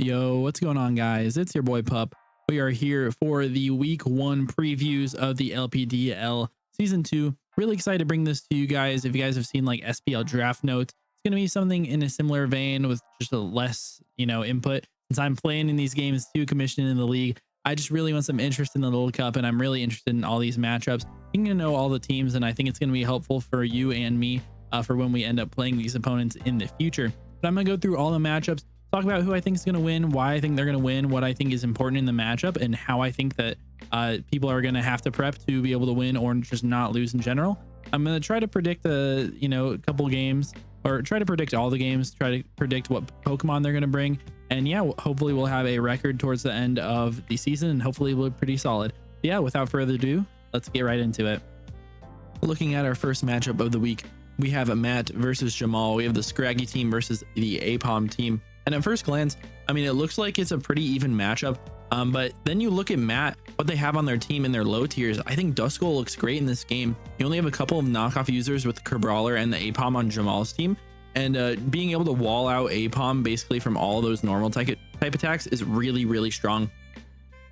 Yo, what's going on, guys? It's your boy Pup. We are here for the week 1 previews of the LPDL season 2. Really excited to bring this to you guys. If you guys have seen like SPL Draft Notes, it's going to be something in a similar vein with just a less, input. Since I'm playing in these games too, commissioned in the league, I just really want some interest in the Little Cup, and I'm really interested in all these matchups. You're going to know all the teams, and I think it's going to be helpful for you and me for when we end up playing these opponents in the future. But I'm going to go through all the matchups, talk about who I think is going to win, why I think they're going to win, what I think is important in the matchup, and how I think that people are going to have to prep to be able to win or just not lose in general. I'm going to try to predict a couple games, or try to predict all the games, try to predict what Pokemon they're going to bring. And yeah, hopefully we'll have a record towards the end of the season, and hopefully we'll be pretty solid. But yeah, without further ado, let's get right into it. Looking at our first matchup of the week, we have a Matt versus Jamal. We have the Scraggy team versus the APOM team. And at first glance, I mean, it looks like it's a pretty even matchup. But then you look at Matt, what they have on their team in their low tiers. I think Duskull looks great in this game. You only have a couple of knockoff users with Kerbrawler and the APOM on Jamal's team. And being able to wall out APOM basically from all those normal type attacks is really, really strong.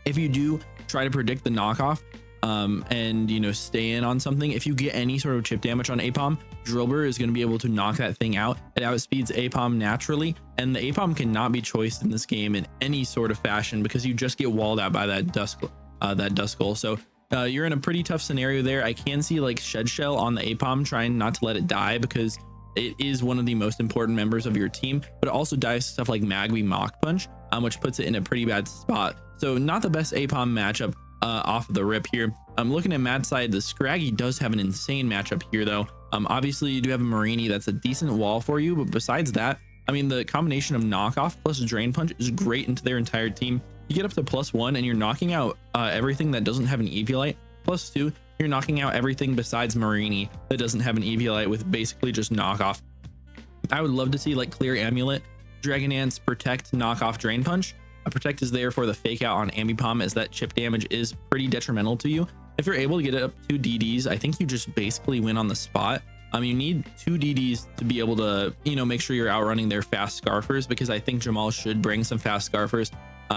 If you do try to predict the knockoff and stay in on something, if you get any sort of chip damage on APOM, Drillbur is going to be able to knock that thing out. It outspeeds APOM naturally, and the APOM cannot be choiced in this game in any sort of fashion because you just get walled out by that Duskull. So you're in a pretty tough scenario there. I can see like Shed Shell on the APOM trying not to let it die because it is one of the most important members of your team, but it also dies to stuff like Magby Mach Punch, which puts it in a pretty bad spot. So not the best APOM matchup off the rip here. I'm looking at Matt's side. The Scraggy does have an insane matchup here though. Obviously you do have a Marini that's a decent wall for you, but besides that, I mean, the combination of knockoff plus Drain Punch is great into their entire team. You get up to +1 and you're knocking out everything that doesn't have an Eviolite. +2, you're knocking out everything besides Marini that doesn't have an Eviolite with basically just knockoff. I would love to see like Clear Amulet, Dragonance, Protect, knockoff Drain Punch. Protect is there for the fake out on Ambipom, as that chip damage is pretty detrimental to you. If you're able to get it up 2 DDs, I think you just basically win on the spot. You need 2 DDs to be able to, make sure you're outrunning their fast Scarfers, because I think Jamal should bring some fast Scarfers.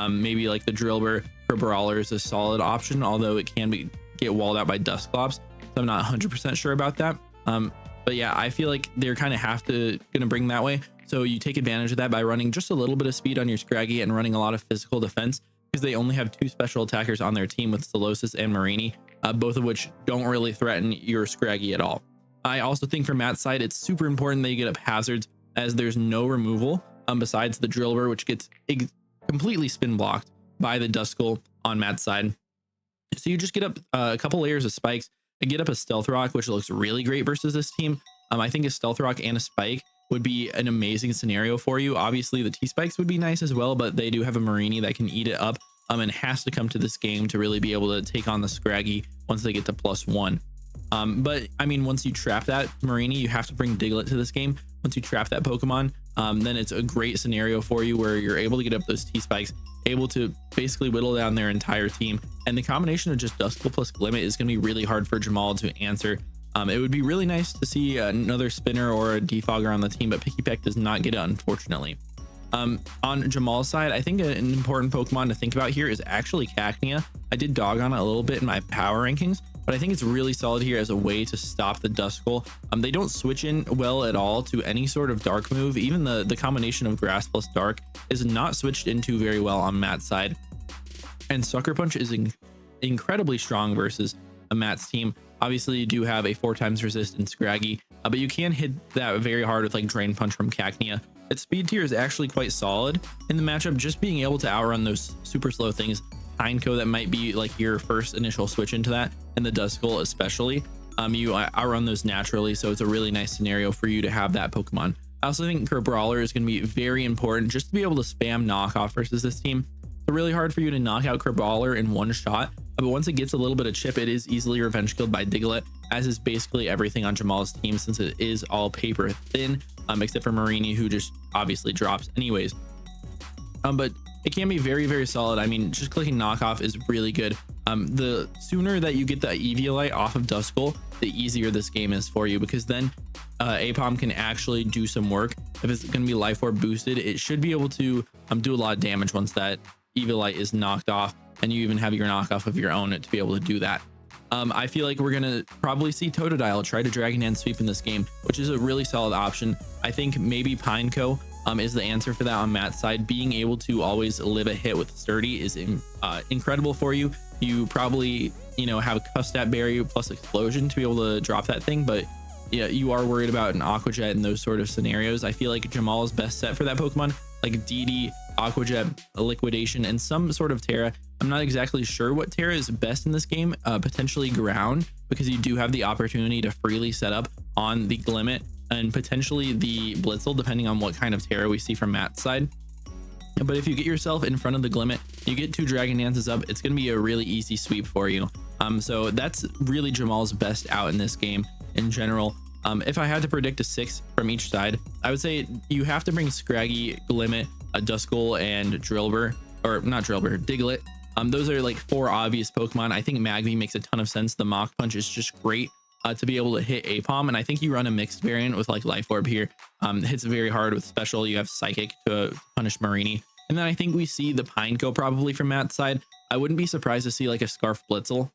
Maybe like the Drillbur for Brawler is a solid option, although it can get walled out by Dusclops. So I'm not 100% sure about that. But yeah, I feel like they're kind of gonna bring that way. So you take advantage of that by running just a little bit of speed on your Scraggy and running a lot of physical defense, because they only have 2 special attackers on their team with Solosis and Marini, both of which don't really threaten your Scraggy at all. I also think for Matt's side, it's super important that you get up hazards, as there's no removal besides the Drillbur, which gets completely spin blocked by the Duskull on Matt's side. So you just get up a couple layers of spikes and get up a Stealth Rock, which looks really great versus this team. I think a Stealth Rock and a Spike would be an amazing scenario for you. Obviously the T-Spikes would be nice as well, but they do have a Marini that can eat it up and has to come to this game to really be able to take on the Scraggy once they get to +1. But I mean, once you trap that Marini, you have to bring Diglett to this game. Once you trap that Pokemon, then it's a great scenario for you where you're able to get up those T-Spikes, able to basically whittle down their entire team. And the combination of just Duskull plus Glimmet is going to be really hard for Jamal to answer. It would be really nice to see another Spinner or a Defogger on the team, but Picky Peck does not get it, unfortunately. On Jamal's side, I think an important Pokemon to think about here is actually Cacnea. I did dog on it a little bit in my power rankings, but I think it's really solid here as a way to stop the Duskull. They don't switch in well at all to any sort of dark move. Even the combination of Grass plus Dark is not switched into very well on Matt's side. And Sucker Punch is incredibly strong versus a Matt's team. Obviously you do have a 4x resist in Scraggy, but you can hit that very hard with like Drain Punch from Cacnea. Its speed tier is actually quite solid in the matchup, just being able to outrun those super slow things. Pineco, that might be like your first initial switch into that, and the Duskull especially. You outrun those naturally, so it's a really nice scenario for you to have that Pokemon. I also think Kerbrawler is going to be very important just to be able to spam knockoff versus this team. It's really hard for you to knock out Kerbrawler in one shot, but once it gets a little bit of chip, it is easily revenge killed by Diglett, as is basically everything on Jamal's team, since it is all paper thin, except for Marini, who just obviously drops anyways. But it can be very, very solid. I mean, just clicking knockoff is really good. The sooner that you get the Eviolite off of Duskull, the easier this game is for you, because then APOM can actually do some work. If it's going to be Life Orb boosted, it should be able to do a lot of damage once that Eviolite is knocked off, and you even have your knockoff of your own to be able to do that. I feel like we're going to probably see Totodile try to Dragon Dance sweep in this game, which is a really solid option. I think maybe Pineco is the answer for that on Matt's side. Being able to always live a hit with Sturdy is incredible for you. You probably, have Custat Berry plus Explosion to be able to drop that thing, but yeah, you are worried about an Aqua Jet in those sort of scenarios. I feel like Jamal is best set for that Pokemon, like DD, Aqua Jet, Liquidation, and some sort of Terra. I'm not exactly sure what Terra is best in this game, potentially Ground, because you do have the opportunity to freely set up on the Glimmet and potentially the Blitzel, depending on what kind of Terra we see from Matt's side. But if you get yourself in front of the Glimmet, you get 2 Dragon Dances up, it's going to be a really easy sweep for you. So that's really Jamal's best out in this game in general. If I had to predict a 6 from each side, I would say you have to bring Scraggy, Glimmet, Duskull, and Drillbur, or not Drillbur, Diglett. Those are like 4 obvious Pokemon. I think Magby makes a ton of sense. The Mach Punch is just great to be able to hit APOM, and I think you run a mixed variant with like Life Orb here. Hits very hard with Special. You have Psychic to punish Marini, and then I think we see the Pineco probably from Matt's side. I wouldn't be surprised to see like a Scarf Blitzel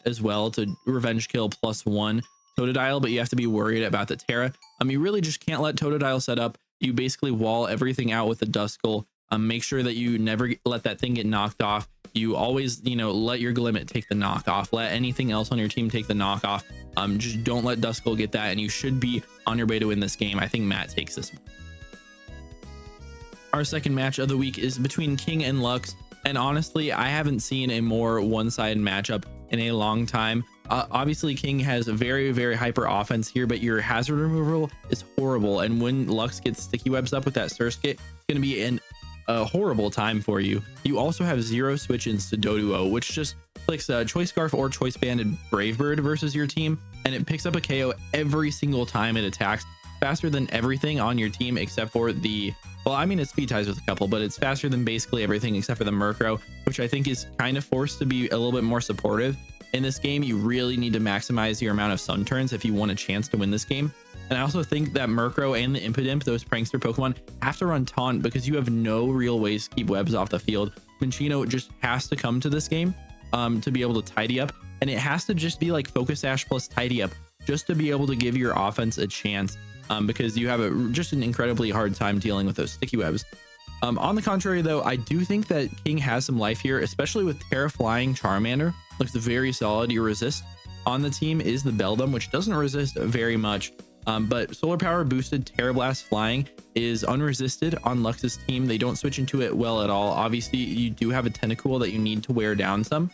as well to revenge kill +1 Totodile, but you have to be worried about the Terra. You really just can't let Totodile set up. You basically wall everything out with the Duskull. Make sure that you never let that thing get knocked off. You always, let your Glimmet take the knockoff. Let anything else on your team take the knockoff. Just don't let Duskull get that, and you should be on your way to win this game. I think Matt takes this one. Our second match of the week is between King and Lux, and honestly, I haven't seen a more one-sided matchup in a long time. Obviously, King has a very, very hyper offense here, but your hazard removal is horrible, and when Lux gets sticky webs up with that Surskit, it's going to be a horrible time for you. You also have 0 switch-ins to Doduo, which just clicks Choice Scarf or Choice Banded Brave Bird versus your team, and it picks up a KO every single time it attacks, faster than everything on your team except for the, well, I mean, it speed ties with a couple, but it's faster than basically everything except for the Murkrow, which I think is kind of forced to be a little bit more supportive. In this game, you really need to maximize your amount of Sun turns if you want a chance to win this game. And I also think that Murkrow and the Impidimp, those prankster Pokemon, have to run Taunt because you have no real ways to keep webs off the field. Minccino just has to come to this game to be able to tidy up, and it has to just be like Focus Sash plus tidy up just to be able to give your offense a chance, because you have just an incredibly hard time dealing with those sticky webs. On the contrary, though, I do think that King has some life here, especially with Terra Flying Charmander. Looks very solid. Your resist on the team is the Beldum, which doesn't resist very much. But Solar Power boosted Terra Blast Flying is unresisted on Lux's team. They don't switch into it well at all. Obviously, you do have a Tentacool that you need to wear down some.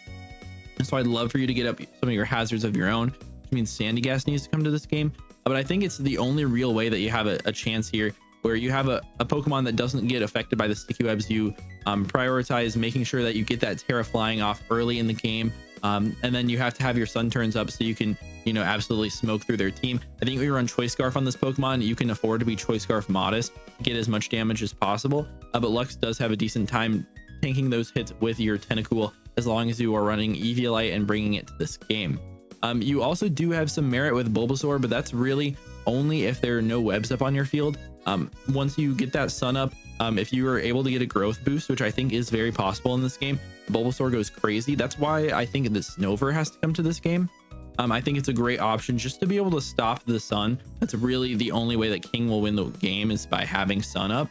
And so I'd love for you to get up some of your hazards of your own, which means Sandygas needs to come to this game. But I think it's the only real way that you have a chance here, where you have a Pokemon that doesn't get affected by the sticky webs. You prioritize making sure that you get that Terra Flying off early in the game. And then you have to have your Sun turns up so you can, absolutely smoke through their team. I think we run Choice Scarf on this Pokemon. You can afford to be Choice Scarf modest, get as much damage as possible. But Lux does have a decent time tanking those hits with your Tentacool as long as you are running Eviolite and bringing it to this game. You also do have some merit with Bulbasaur, but that's really only if there are no webs up on your field. Once you get that Sun up, if you are able to get a growth boost, which I think is very possible in this game, Bulbasaur goes crazy. That's why I think the Snover has to come to this game. I think it's a great option just to be able to stop the Sun. That's really the only way that King will win the game, is by having Sun up.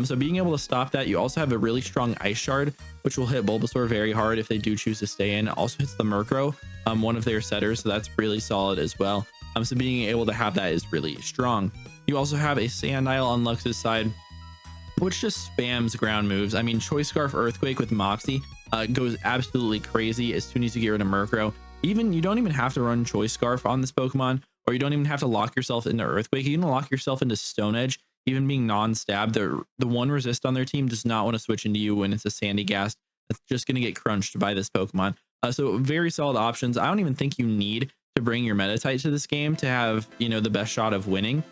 So being able to stop that, you also have a really strong Ice Shard, which will hit Bulbasaur very hard if they do choose to stay in. It also hits the Murkrow, one of their setters, so that's really solid as well. So being able to have that is really strong. You also have a Sandile on Lux's side, which just spams ground moves. I mean, Choice Scarf Earthquake with Moxie goes absolutely crazy as soon as you get rid of Murkrow. You don't even have to run Choice Scarf on this Pokemon, or you don't even have to lock yourself into Earthquake. You can lock yourself into Stone Edge, even being non-stab. The one resist on their team does not want to switch into you when it's a Sandygast. That's just going to get crunched by this Pokemon. So very solid options. I don't even think you need to bring your Meditite to this game to have, the best shot of winning.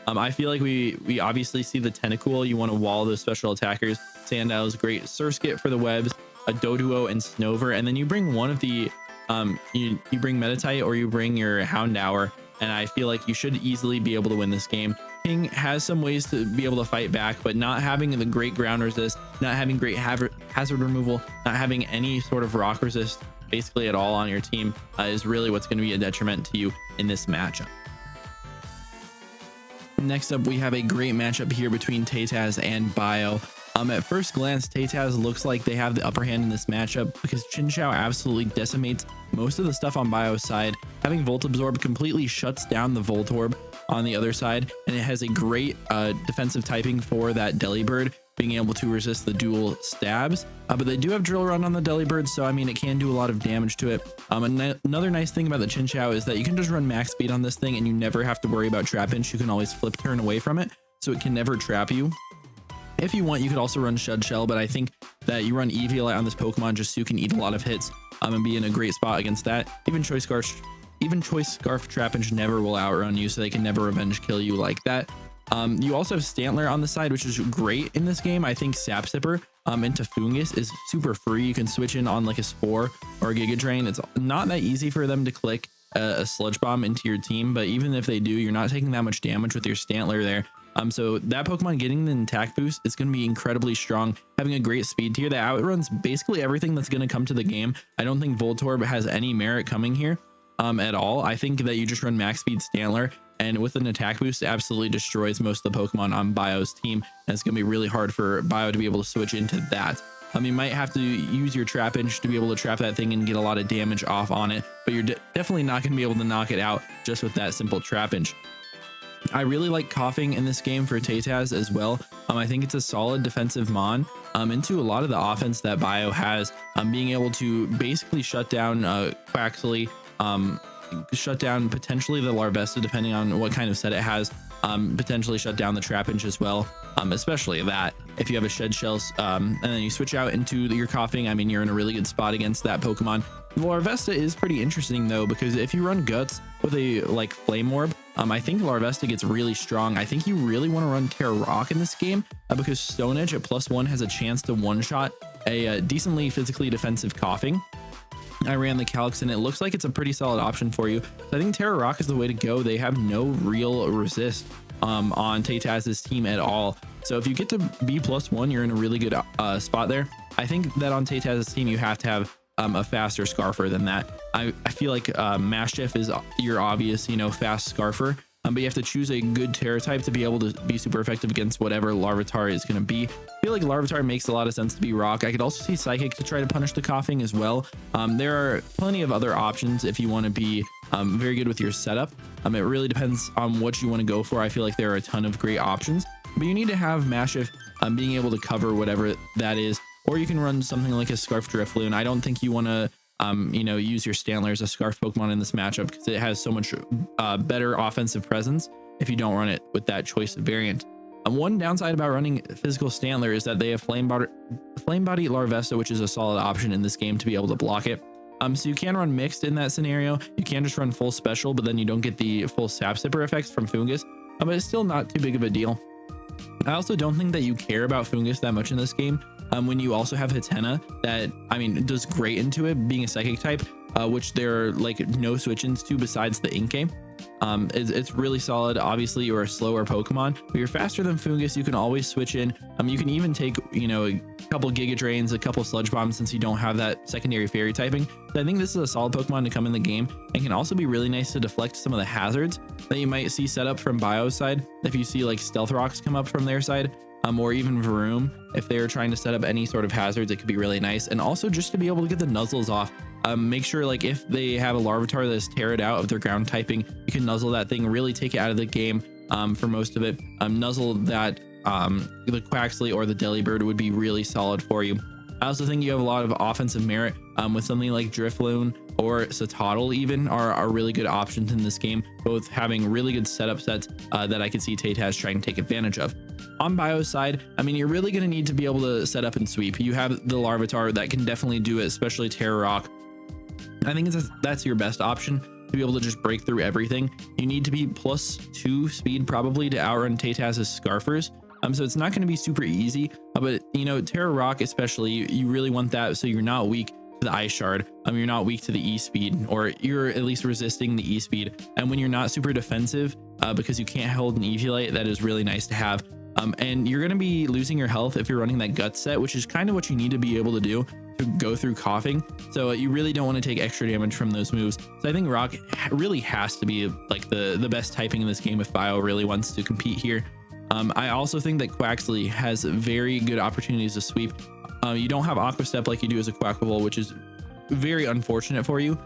I feel like we obviously see the Tentacool. You want to wall those special attackers. Sandile is great Surskit for the webs. a Doduo and Snover, and then you bring one of the you bring Metatite or you bring your Houndour, and I feel like you should easily be able to win this game. King has some ways to be able to fight back, but not having the great ground resist, not having great hazard removal, not having any sort of rock resist basically at all on your team is really what's going to be a detriment to you in this matchup. Next up, we have a great matchup here between Taytaz and Bio. At first glance, Taytaz looks like they have the upper hand in this matchup because Chinchou absolutely decimates most of the stuff on Bio's side. Having Volt Absorb completely shuts down the Voltorb on the other side, and it has a great defensive typing for that Delibird, being able to resist the dual stabs. But they do have Drill Run on the Delibird, so I mean, it can do a lot of damage to it. Another nice thing about the Chinchou is that you can just run max speed on this thing and you never have to worry about Trap Inch. You can always flip turn away from it, so it can never trap you. If you want, you could also run Shed Shell, but I think that you run Eviolite on this Pokemon just so you can eat a lot of hits and be in a great spot against that. Even Choice Scarf Trap Inch never will outrun you, so they can never revenge kill you like that. You also have Stantler on the side, which is great in this game. I think Sap Sipper into Fungus is super free. You can switch in on like a Spore or a Giga Drain. It's not that easy for them to click a Sludge Bomb into your team, but even if they do, you're not taking that much damage with your Stantler there. So that Pokemon getting the attack boost is going to be incredibly strong, having a great speed tier that outruns basically everything that's going to come to the game. I don't think Voltorb has any merit coming here at all. I think that you just run max speed Stantler, and with an attack boost, it absolutely destroys most of the Pokemon on Bio's team, and it's going to be really hard for Bio to be able to switch into that. You might have to use your Trap Inch to be able to trap that thing and get a lot of damage off on it, but you're definitely not going to be able to knock it out just with that simple Trap Inch. I really like Coughing in this game for Taytaz as well. I think it's a solid defensive mon into a lot of the offense that Bio has, being able to basically shut down Quaxly, shut down potentially the Larvesta depending on what kind of set it has, potentially shut down the Trap Inch as well, especially that if you have a Shed Shells and then you switch out into your Coughing. I mean, you're in a really good spot against that Pokemon. Larvesta is pretty interesting though, because if you run Guts with a like Flame Orb, I think Larvesta gets really strong. I think you really want to run Terra Rock in this game because Stone Edge at +1 has a chance to one-shot a decently physically defensive Coughing. I ran the Calyx and it looks like it's a pretty solid option for you. So I think Terra Rock is the way to go. They have no real resist on Taytaz's team at all. So if you get to B +1, you're in a really good spot there. I think that on Taytaz's team, you have to have a faster Scarfer than that. I feel like Mastiff is your obvious, fast Scarfer, but you have to choose a good Terra type to be able to be super effective against whatever Larvitar is going to be. I feel like Larvitar makes a lot of sense to be Rock. I could also see Psychic to try to punish the Coughing as well. There are plenty of other options if you want to be very good with your setup. It really depends on what you want to go for. I feel like there are a ton of great options, but you need to have Mastiff being able to cover whatever that is. Or you can run something like a Scarf Drifloon. I don't think you want to, use your Stantler as a Scarf Pokemon in this matchup because it has so much better offensive presence if you don't run it with that choice variant. One downside about running physical Stantler is that they have Flame Body Larvesta, which is a solid option in this game to be able to block it. So you can run Mixed in that scenario. You can just run full Special, but then you don't get the full Sap Sipper effects from Fungus. But it's still not too big of a deal. I also don't think that you care about Fungus that much in this game. When you also have Hatena that, does great into it, being a Psychic type, which there are like no switch-ins to besides the Inkay. It's really solid. Obviously, you're a slower Pokemon, but you're faster than Fungus. You can always switch in. You can even take, a couple Giga Drains, a couple Sludge Bombs since you don't have that secondary Fairy typing. So I think this is a solid Pokemon to come in the game and can also be really nice to deflect some of the hazards that you might see set up from Bio's side. If you see like Stealth Rocks come up from their side, or even Varoom, if they're trying to set up any sort of hazards, it could be really nice. And also just to be able to get the Nuzzles off, make sure like if they have a Larvitar that's teared out of their ground typing, you can Nuzzle that thing, really take it out of the game for most of it. Nuzzle that the Quaxly or the Delibird would be really solid for you. I also think you have a lot of offensive merit with something like Drifloon or Satotl even are really good options in this game, both having really good setup sets that I could see Taytaz trying to take advantage of. On Bio's side, you're really going to need to be able to set up and sweep. You have the Larvitar that can definitely do it, especially Terra Rock. I think that's your best option to be able to just break through everything. You need to be +2 speed probably to outrun Taytaz's Scarfers. So it's not going to be super easy, but you know, Terra Rock especially, you really want that so you're not weak to the ice shard. You're not weak to the E speed, or you're at least resisting the E speed. And when you're not super defensive, because you can't hold an Eviolite, that is really nice to have. And you're going to be losing your health if you're running that gut set, which is kind of what you need to be able to do to go through coughing. So you really don't want to take extra damage from those moves. So I think Rock really has to be like the best typing in this game if Bio really wants to compete here. I also think that Quaxley has very good opportunities to sweep. You don't have Aqua Step like you do as a Quackable, which is very unfortunate for you.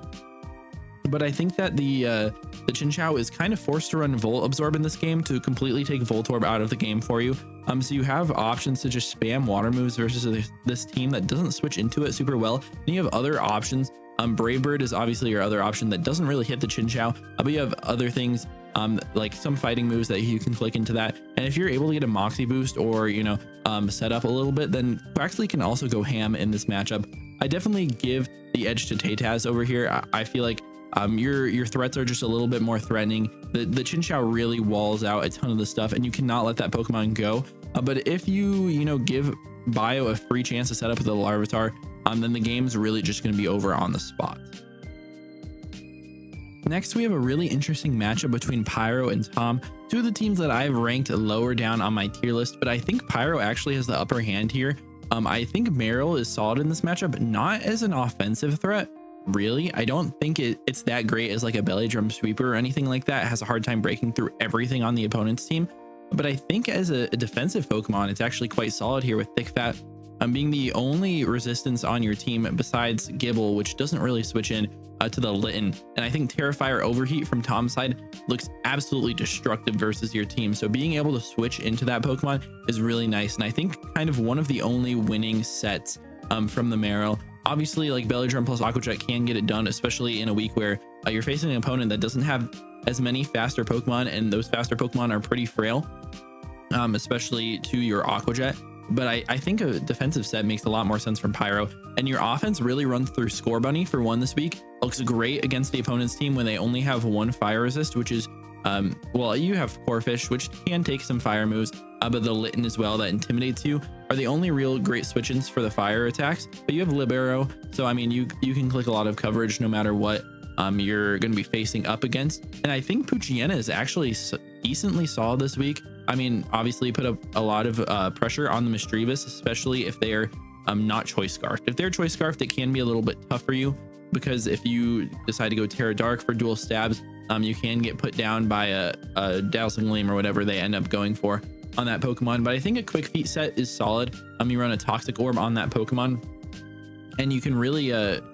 But I think that the Chinchou is kind of forced to run Volt Absorb in this game to completely take Voltorb out of the game for you. So you have options to just spam water moves versus this team that doesn't switch into it super well. Then you have other options. Brave Bird is obviously your other option that doesn't really hit the Chinchou, but you have other things like some fighting moves that you can click into that. And if you're able to get a Moxie boost or, you know, set up a little bit, then Quaxley can also go ham in this matchup. I definitely give the edge to Taytaz over here. I feel like your threats are just a little bit more threatening. The Chinchou really walls out a ton of the stuff, and you cannot let that Pokemon go. But if you know, give Bio a free chance to set up with a Larvitar, then the game's really just going to be over on the spot. Next, we have a really interesting matchup between Pyro and Tom, two of the teams that I've ranked lower down on my tier list, but I think Pyro actually has the upper hand here. I think Meryl is solid in this matchup, not as an offensive threat. Really, I don't think it's that great as like a belly drum sweeper or anything like that. It has a hard time breaking through everything on the opponent's team. But I think as a defensive Pokemon, it's actually quite solid here with Thick Fat being the only resistance on your team besides Gibble, which doesn't really switch in to the Litten. And I think Terrifier Overheat from Tom's side looks absolutely destructive versus your team. So being able to switch into that Pokemon is really nice. And I think kind of one of the only winning sets from the Meryl. Obviously, like Belly Drum plus Aqua Jet can get it done, especially in a week where you're facing an opponent that doesn't have as many faster Pokemon, and those faster Pokemon are pretty frail, especially to your Aqua Jet. But I think a defensive set makes a lot more sense from Pyro, and your offense really runs through Score Bunny for one this week. Looks great against the opponent's team when they only have one fire resist, which is well, you have Corphish, which can take some fire moves, but the Litten as well that intimidates you are the only real great switch-ins for the fire attacks. But you have Libero, so I mean, you can click a lot of coverage no matter what you're going to be facing up against. And I think Poochyena is actually decently solid this week. I mean, obviously put up a lot of pressure on the Misdreavus, especially if they're not Choice Scarfed. If they're Choice Scarfed, it can be a little bit tough for you, because if you decide to go Terra Dark for dual stabs, you can get put down by a Dazzling Gleam or whatever they end up going for on that Pokemon. But I think a Quick Feet set is solid. You run a Toxic Orb on that Pokemon, and you can really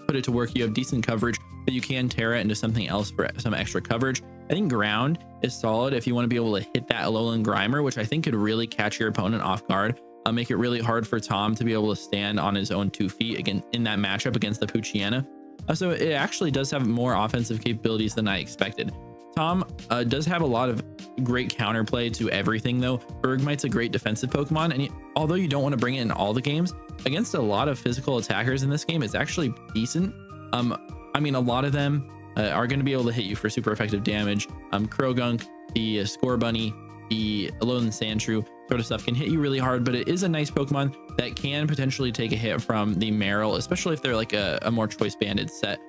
put it to work. You have decent coverage, but you can Terra into something else for some extra coverage. I think Ground is solid if you want to be able to hit that Alolan Grimer, which I think could really catch your opponent off guard. Make it really hard for Tom to be able to stand on his own 2 feet again in that matchup against the Poochyena. So it actually does have more offensive capabilities than I expected. Tom does have a lot of great counterplay to everything though. Bergmite's a great defensive Pokemon, and although you don't want to bring it in all the games, against a lot of physical attackers in this game, it's actually decent. I mean, a lot of them are going to be able to hit you for super effective damage. Krogunk, the Score Bunny, the Alolan Sandshrew sort of stuff can hit you really hard, but it is a nice Pokemon that can potentially take a hit from the Meryl, especially if they're like a more choice banded set,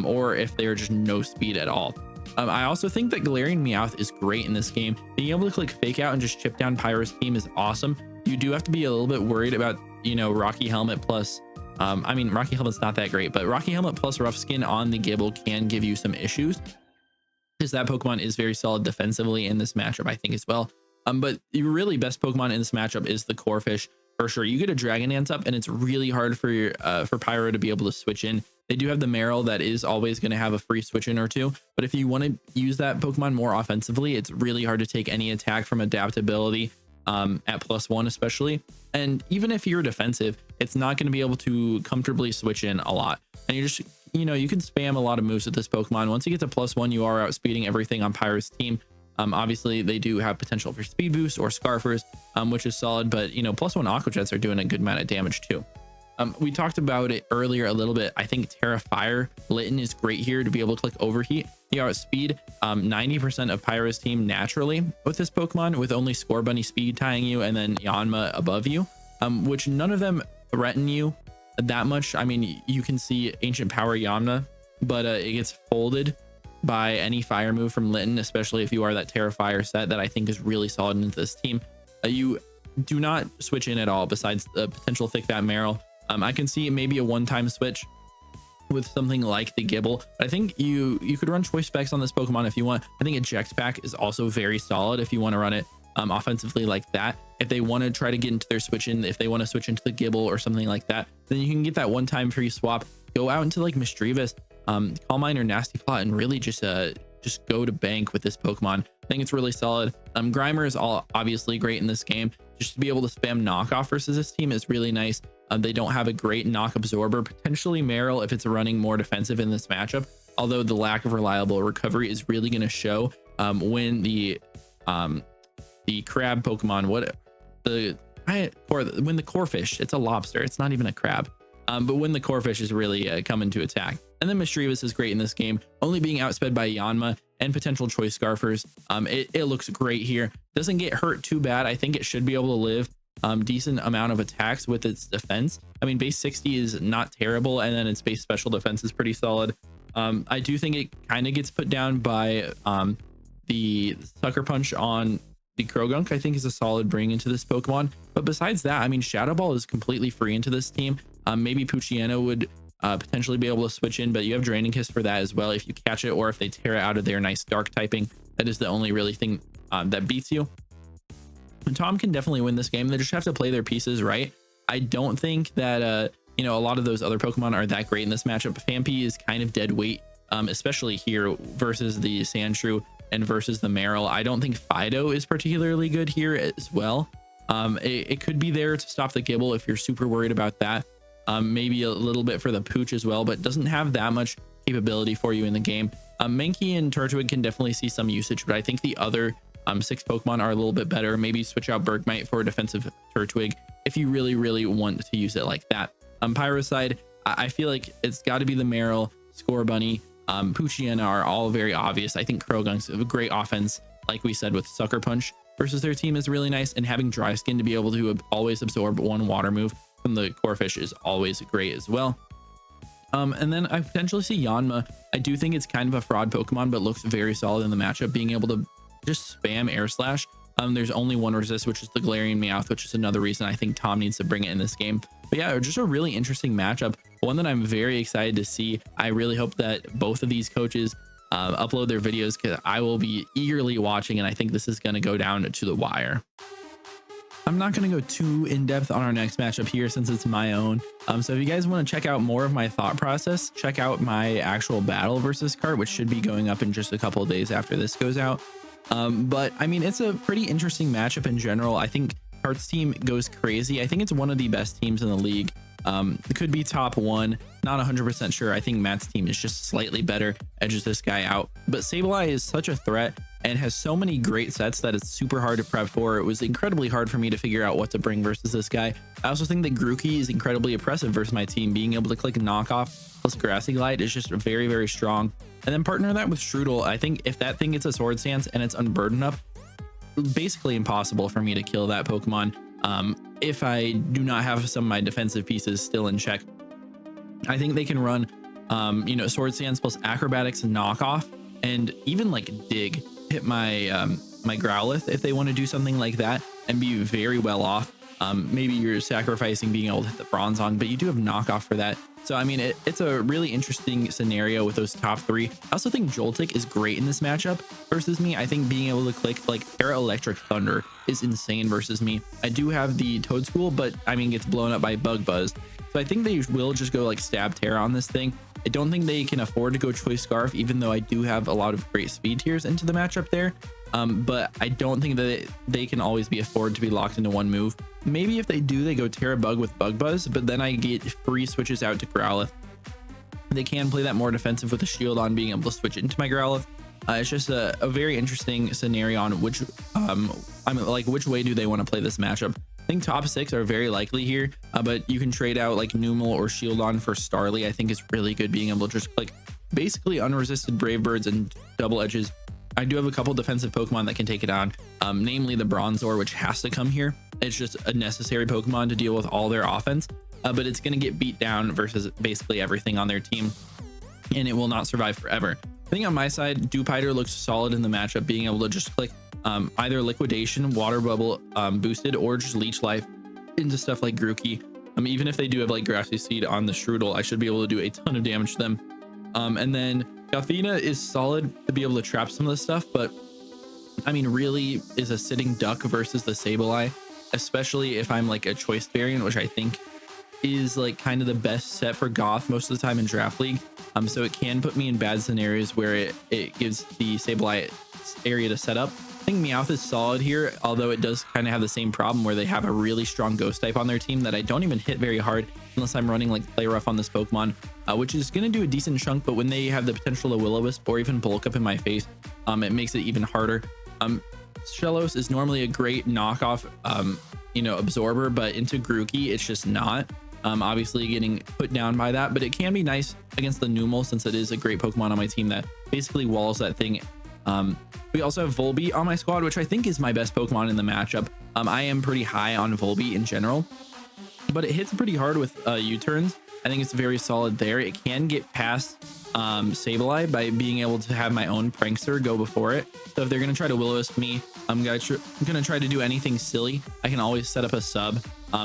or if they're just no speed at all. I also think that Galarian Meowth is great in this game. Being able to click Fake Out and just chip down Pyro's team is awesome. You do have to be a little bit worried about, you know, Rocky Helmet plus I mean, Rocky Helmet's not that great, but Rocky Helmet plus Rough Skin on the Gibble can give you some issues, because that Pokemon is very solid defensively in this matchup, I think, as well. But your really best Pokemon in this matchup is the Corphish for sure. You get a Dragon Dance up, and it's really hard for your for Pyro to be able to switch in. They do have the Meryl that is always going to have a free switch in or two, but if you want to use that Pokemon more offensively, it's really hard to take any attack from adaptability at +1 especially. And even if you're defensive, it's not going to be able to comfortably switch in a lot. And you just, you know, you can spam a lot of moves with this Pokemon. Once you get to +1, you are outspeeding everything on Pyro's team. Obviously they do have potential for speed boost or Scarfers, which is solid, but you know, +1 Aqua Jets are doing a good amount of damage too. We talked about it earlier a little bit. I think Terra Fire Litten is great here to be able to click Overheat. You outspeed 90% of Pyro's team naturally with this Pokemon, with only Score Bunny speed tying you and then Yanma above you, which none of them threaten you that much. I mean, you can see Ancient Power Yanma, but it gets folded by any fire move from Litten, especially if you are that Terra Fire set that I think is really solid into this team. You do not switch in at all besides the potential Thick Fat Meryl. I can see maybe a one-time switch with something like the Gibble. I think you could run choice specs on this Pokemon if you want. I think Eject Pack is also very solid if you want to run it offensively like that. If they want to try to get into their switch in, if they want to switch into the Gibble or something like that, then you can get that one-time free swap, go out into like Misdreavus, Calm Mind or Nasty Plot, and really just go to bank with this Pokemon. I think it's really solid. Grimer is obviously great in this game. Just to be able to spam knockoff versus this team is really nice. They don't have a great knock absorber. Potentially Meryl if it's running more defensive in this matchup, although the lack of reliable recovery is really going to show when the crab Pokemon, when the Corphish, it's a lobster, it's not even a crab, but when the Corphish is really coming to attack. And then Misdreavus is great in this game, only being outsped by Yanma and potential Choice Scarfers. It looks great here. Doesn't get hurt too bad. I think it should be able to live decent amount of attacks with its defense. I mean, base 60 is not terrible, and then its base special defense is pretty solid. I do think it kind of gets put down by the Sucker Punch on the Krogunk. I think is a solid bring into this Pokemon. But besides that, I mean, Shadow Ball is completely free into this team. Maybe Poochyena would potentially be able to switch in, but you have Draining Kiss for that as well if you catch it, or if they tear it out of their nice dark typing. That is the only really thing that beats you. And Tom can definitely win this game. They just have to play their pieces right. I don't think that a lot of those other Pokemon are that great in this matchup. Phanpy is kind of dead weight, especially here versus the Sandshrew and versus the Meryl. I don't think Fido is particularly good here as well. It could be there to stop the Gibble if you're super worried about that. Maybe a little bit for the Pooch as well, but doesn't have that much capability for you in the game. Mankey and Turtwig can definitely see some usage, but I think the other 6 Pokemon are a little bit better. Maybe switch out Bergmite for a defensive Turtwig if you really want to use it like that. Pyro side, I feel like it's got to be the Meryl, Score Bunny, Poochyena are all very obvious. I think Krogunk's a great offense, like we said, with Sucker Punch versus their team is really nice, and having Dry Skin to be able to always absorb one water move from the Corphish is always great as well. And then I potentially see Yanma. I do think it's kind of a fraud Pokemon, but looks very solid in the matchup, being able to just spam Air Slash. There's only one resist, which is the Galarian Meowth, which is another reason I think Tom needs to bring it in this game. But yeah, just a really interesting matchup, one that I'm very excited to see. I really hope that both of these coaches upload their videos, because I will be eagerly watching, and I think this is going to go down to the wire. I'm not going to go too in depth on our next matchup here since it's my own. So if you guys want to check out more of my thought process, check out my actual battle versus cart, which should be going up in just a couple of days after this goes out. But I mean, it's a pretty interesting matchup in general. I think Cart's team goes crazy. I think it's one of the best teams in the league. It could be top 1, not 100% sure. I think Matt's team is just slightly better, edges this guy out. But Sableye is such a threat and has so many great sets that it's super hard to prep for. It was incredibly hard for me to figure out what to bring versus this guy. I also think that Grookey is incredibly oppressive versus my team. Being able to click knockoff plus Grassy Glide is just very strong. And then partner that with Strudel. I think if that thing gets a Sword Stance and it's unburdened up, basically impossible for me to kill that Pokemon if I do not have some of my defensive pieces still in check. I think they can run Sword Stance plus Acrobatics and Knockoff, and even like Dig, hit my my Growlithe if they want to do something like that and be very well off. Maybe you're sacrificing being able to hit the Bronzong, but you do have Knockoff for that. So I mean, it's a really interesting scenario with those top 3. I also think Joltik is great in this matchup versus me. I think being able to click like Terra Electric Thunder is insane versus me. I do have the Toedscool, but I mean, gets blown up by Bug Buzz. So I think they will just go like stab Terra on this thing. I don't think they can afford to go Choice Scarf, even though I do have a lot of great speed tiers into the matchup there. But I don't think that they can always be afforded to be locked into one move. Maybe if they do, they go Terra Bug with Bug Buzz, but then I get free switches out to Growlithe. They can play that more defensive with a shield on, being able to switch into my Growlithe. It's just a very interesting scenario on which which way do they want to play this matchup. I think top 6 are very likely here, but you can trade out like Numel or Shieldon for Starly. I think is really good, being able to just click basically unresisted Brave Birds and double edges. I do have a couple defensive Pokemon that can take it on, namely the Bronzor, which has to come here. It's just a necessary Pokemon to deal with all their offense, but it's going to get beat down versus basically everything on their team, and it will not survive forever. I think on my side, Dewpider looks solid in the matchup, being able to just click either Liquidation, Water Bubble boosted, or just Leech Life into stuff like Grookey. Even if they do have like Grassy Seed on the Strudel, I should be able to do a ton of damage to them. And then Gothita is solid to be able to trap some of this stuff, but I mean, really is a sitting duck versus the Sableye, especially if I'm like a choice variant, which I think is like kind of the best set for Goth most of the time in Draft League. So it can put me in bad scenarios where it gives the Sableye area to set up. I think Meowth is solid here, although it does kind of have the same problem where they have a really strong ghost type on their team that I don't even hit very hard unless I'm running like Play Rough on this Pokemon, which is going to do a decent chunk, but when they have the potential to Will-O-Wisp or even bulk up in my face, it makes it even harder. Shellos is normally a great knockoff, absorber, but into Grookey, it's just not. Obviously getting put down by that, but it can be nice against the Numel since it is a great Pokemon on my team that basically walls that thing. We also have Volbeat on my squad, which I think is my best Pokemon in the matchup. I am pretty high on Volbeat in general, but it hits pretty hard with U-turns. I think it's very solid there. It can get past Sableye by being able to have my own Prankster go before it. So if they're going to try to Will-O-Wisp me, I'm going to try to do anything silly. I can always set up a sub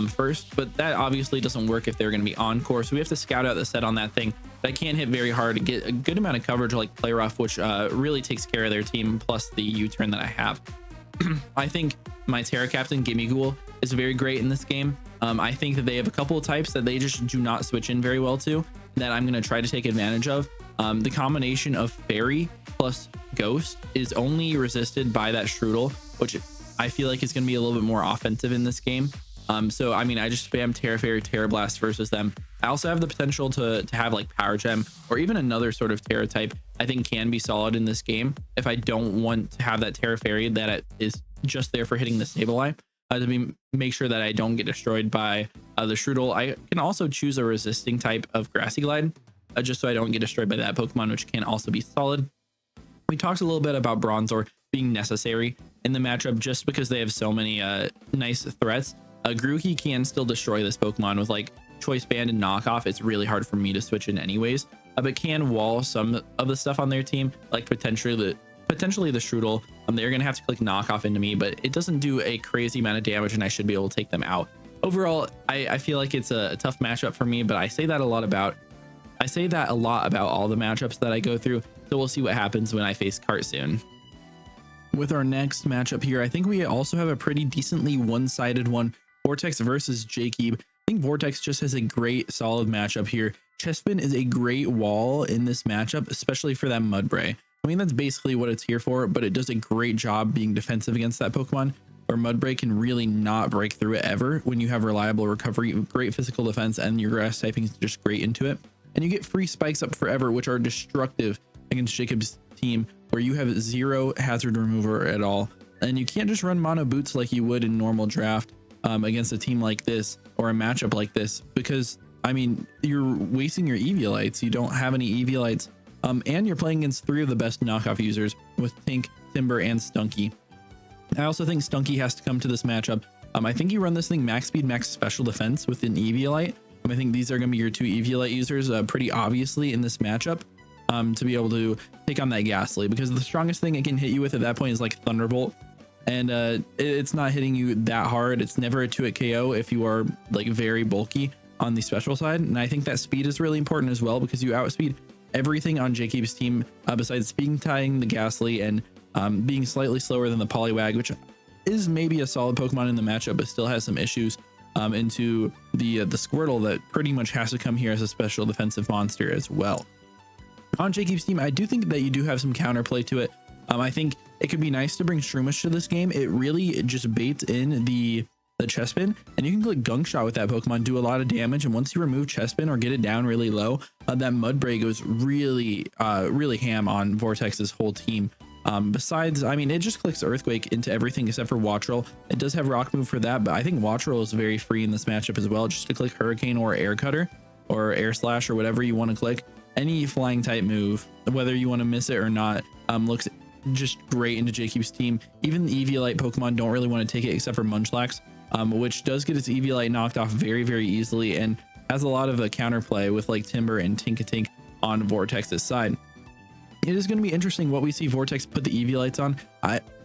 first, but that obviously doesn't work if they're going to be on course. So we have to scout out the set on that thing. But I can hit very hard to get a good amount of coverage like Play Rough, which really takes care of their team, plus the U-turn that I have. I think my Terra Captain Gimmighoul is very great in this game. I think that they have a couple of types that they just do not switch in very well to that I'm going to try to take advantage of. The combination of Fairy plus Ghost is only resisted by that Strudel, which I feel like is going to be a little bit more offensive in this game. So I mean, I just spam Terra Fairy, Terra Blast versus them. I also have the potential to have like Power Gem or even another sort of Terra type I think can be solid in this game if I don't want to have that Terra Fairy that it is just there for hitting the Sableye. Make sure that I don't get destroyed by the Strudel. I can also choose a resisting type of Grassy Glide just so I don't get destroyed by that Pokemon, which can also be solid. We talked a little bit about Bronzor being necessary in the matchup just because they have so many nice threats. Grookey can still destroy this Pokemon with like Choice Band and Knockoff. It's really hard for me to switch in anyways, but can wall some of the stuff on their team, like potentially the Strudel. They're gonna have to click Knockoff into me, but it doesn't do a crazy amount of damage and I should be able to take them out. Overall, I feel like it's a tough matchup for me, but I say that a lot about all the matchups that I go through. So we'll see what happens when I face Cart soon. With our next matchup here, I think we also have a pretty decently one-sided one. Vortex versus Jakeeb. I think Vortex just has a great solid matchup here. Chespin is a great wall in this matchup, especially for that Mudbray. I mean, that's basically what it's here for, but it does a great job being defensive against that Pokemon, where Mudbray can really not break through it ever when you have reliable recovery, great physical defense, and your grass typing is just great into it. And you get free spikes up forever, which are destructive against Jacob's team, where you have zero hazard remover at all. And you can't just run mono boots like you would in normal draft against a team like this or a matchup like this, because I mean, you're wasting your Eviolites. You don't have any Eviolites. And you're playing against 3 of the best knockoff users with Tink, Timber, and Stunky. I also think Stunky has to come to this matchup. I think you run this thing max speed, max special defense with an Eviolite. I think these are going to be your 2 Eviolite users pretty obviously in this matchup to be able to take on that Ghastly, because the strongest thing it can hit you with at that point is like Thunderbolt. And it's not hitting you that hard. It's never a 2-hit KO if you are like very bulky on the special side. And I think that speed is really important as well, because you outspeed everything on Jakeeb's team besides speed tying the Ghastly and being slightly slower than the Poliwag, which is maybe a solid Pokemon in the matchup, but still has some issues into the Squirtle that pretty much has to come here as a special defensive monster as well. On Jakeeb's team, I do think that you do have some counterplay to it. I think it could be nice to bring Shroomish to this game. It really just baits in the Chespin, and you can click Gunk Shot with that Pokemon, do a lot of damage, and once you remove Chespin or get it down really low, that Mudbray goes really ham on Vortex's whole team. Besides, I mean, it just clicks Earthquake into everything except for Wattrel. It does have Rock Move for that, but I think Wattrel is very free in this matchup as well, just to click Hurricane or Air Cutter or Air Slash or whatever you want to click. Any flying type move, whether you want to miss it or not, looks just great into J-Cube's team. Even the Eviolite Pokemon don't really want to take it except for Munchlax, which does get its Eviolite knocked off very, very easily and has a lot of a counterplay with like Timber and Tinkatink on Vortex's side. It is going to be interesting what we see Vortex put the Eviolites on.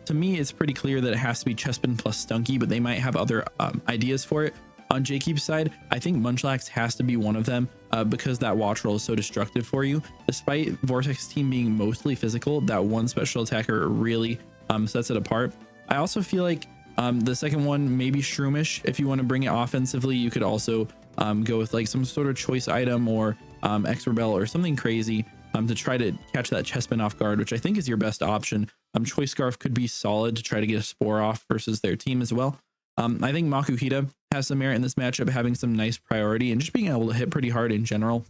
To me, it's pretty clear that it has to be Chespin plus Stunky, but they might have other ideas for it. On J-Cube's side, I think Munchlax has to be one of them because that Wattrel is so destructive for you. Despite Vortex's team being mostly physical, that one special attacker really sets it apart. I also feel like the second one, maybe Shroomish. If you want to bring it offensively, you could also go with like some sort of choice item or X-Rebel or something crazy to try to catch that Chespin off guard, which I think is your best option. Choice Scarf could be solid to try to get a Spore off versus their team as well. I think Makuhita has some merit in this matchup, having some nice priority and just being able to hit pretty hard in general.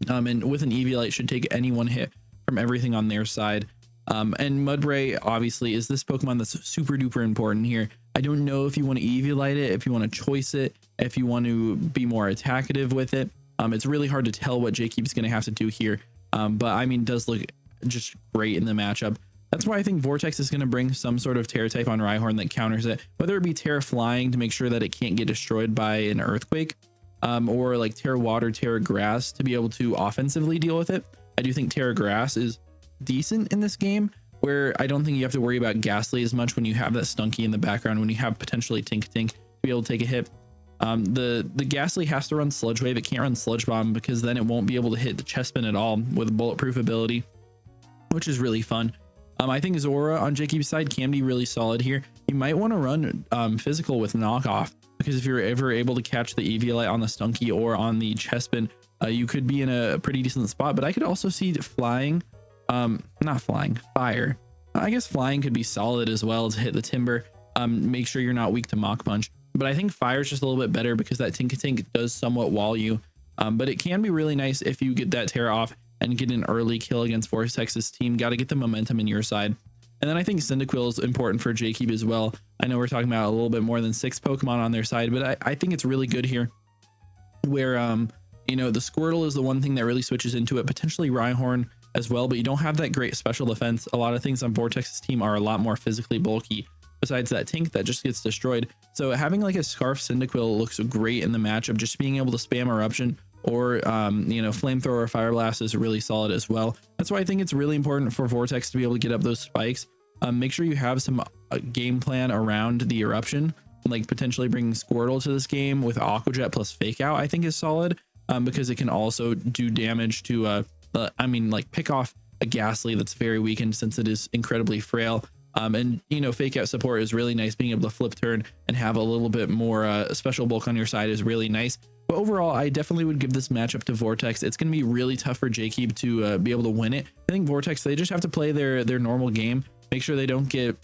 And with an Eviolite should take any one hit from everything on their side. And Mudbray obviously is this Pokemon that's super duper important here. I don't know if you want to Eviolite it, if you want to choice it, if you want to be more attackative with it. It's really hard to tell what J-Cube's going to have to do here. But I mean, does look just great in the matchup. That's why I think Vortex is going to bring some sort of Terra type on Rhyhorn that counters it, whether it be Terra Flying to make sure that it can't get destroyed by an Earthquake, or like Terra Water, Terra Grass to be able to offensively deal with it. I do think Terra Grass is decent in this game, where I don't think you have to worry about Ghastly as much when you have that Stunky in the background, when you have potentially Tink to be able to take a hit. The Ghastly has to run Sludge Wave. It can't run Sludge Bomb because then it won't be able to hit the Chespin at all with bulletproof ability, which is really fun. I think Zora on J-Cube's side can be really solid here. You might want to run physical with knockoff, because if you're ever able to catch the Eviolite on the Stunky or on the Chespin, you could be in a pretty decent spot. But I could also see flying, not flying, fire. I guess flying could be solid as well to hit the Timber. Make sure you're not weak to Mach Punch. But I think fire is just a little bit better because that Tinkatink does somewhat wall you. But it can be really nice if you get that Terra off and get an early kill against Vortex's team. Got to get the momentum in your side. And then I think Cyndaquil is important for J-Cube as well. I know we're talking about a little bit more than 6 Pokemon on their side, but I think it's really good here where, you know, the Squirtle is the one thing that really switches into it, potentially Rhyhorn as well, but you don't have that great special defense. A lot of things on Vortex's team are a lot more physically bulky besides that Tink that just gets destroyed. So having like a Scarf Cyndaquil looks great in the matchup. Just being able to spam Eruption or you know, Flamethrower or Fire Blast is really solid as well. That's why I think it's really important for Vortex to be able to get up those spikes. Make sure you have some game plan around the Eruption, like potentially bringing Squirtle to this game with Aqua Jet plus Fake Out I think is solid, because it can also do damage to I mean, like pick off a Ghastly that's very weakened since it is incredibly frail. And you know, Fake Out support is really nice. Being able to flip turn and have a little bit more special bulk on your side is really nice. But overall, I definitely would give this matchup to Vortex. It's going to be really tough for J-Cube to be able to win it. I think Vortex, they just have to play their normal game, make sure they don't get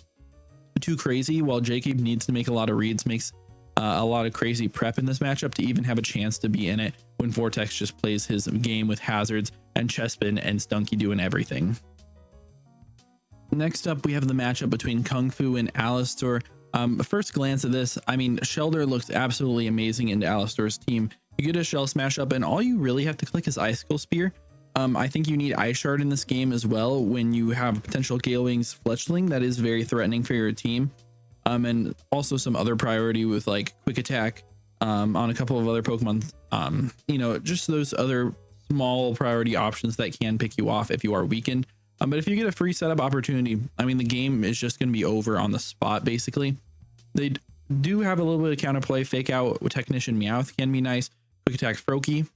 too crazy, while J-Cube needs to make a lot of reads, makes a lot of crazy prep in this matchup to even have a chance to be in it when Vortex just plays his game with Hazards and Chespin and Stunky doing everything. Next up, we have the matchup between Kung Fu and Alistar. First glance at this, I mean, Shellder looks absolutely amazing into Alistar's team. You get a Shell Smash up and all you really have to click is Icicle Spear. I think you need Ice Shard in this game as well when you have potential Gale Wings Fletchling that is very threatening for your team. And also some other priority with like Quick Attack on a couple of other Pokemon. You know, just those other small priority options that can pick you off if you are weakened. But if you get a free setup opportunity, I mean, the game is just going to be over on the spot, basically. They do have a little bit of counterplay. Fake Out with Technician Meowth can be nice. Quick Attack Froakie.